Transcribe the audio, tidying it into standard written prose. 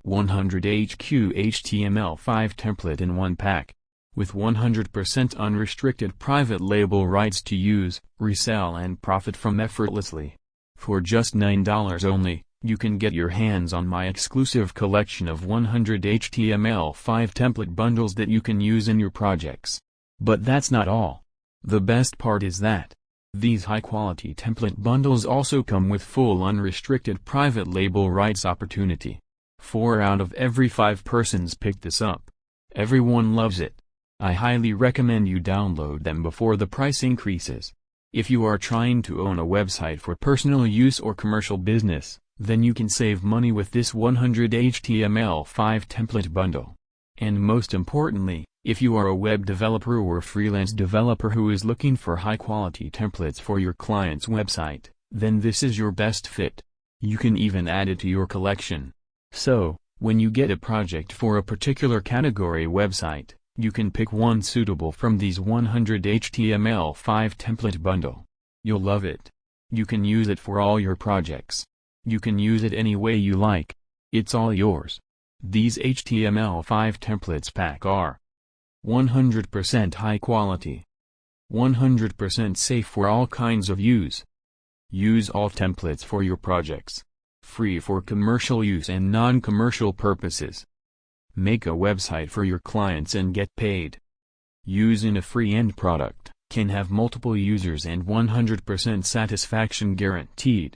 100 HQ HTML5 template in one pack. With 100% unrestricted private label rights to use, resell and profit from effortlessly. For just $9 only, you can get your hands on my exclusive collection of 100 HTML5 template bundles that you can use in your projects. But that's not all. The best part is that these high-quality template bundles also come with full unrestricted private label rights opportunity. 4 out of every 5 persons pick this up. Everyone loves it. I highly recommend you download them before the price increases. If you are trying to own a website for personal use or commercial business, then you can save money with this 100 HTML5 template bundle. And most importantly, if you are a web developer or freelance developer who is looking for high-quality templates for your client's website, then this is your best fit. You can even add it to your collection. So, when you get a project for a particular category website, you can pick one suitable from these 100 HTML5 template bundle. You'll love it. You can use it for all your projects. You can use it any way you like. It's all yours. These HTML5 templates pack are 100% high quality, 100% safe for all kinds of use. Use all templates for your projects. Free for commercial use and non-commercial purposes. Make a website for your clients and get paid. Use in a free end product, can have multiple users and 100% satisfaction guaranteed.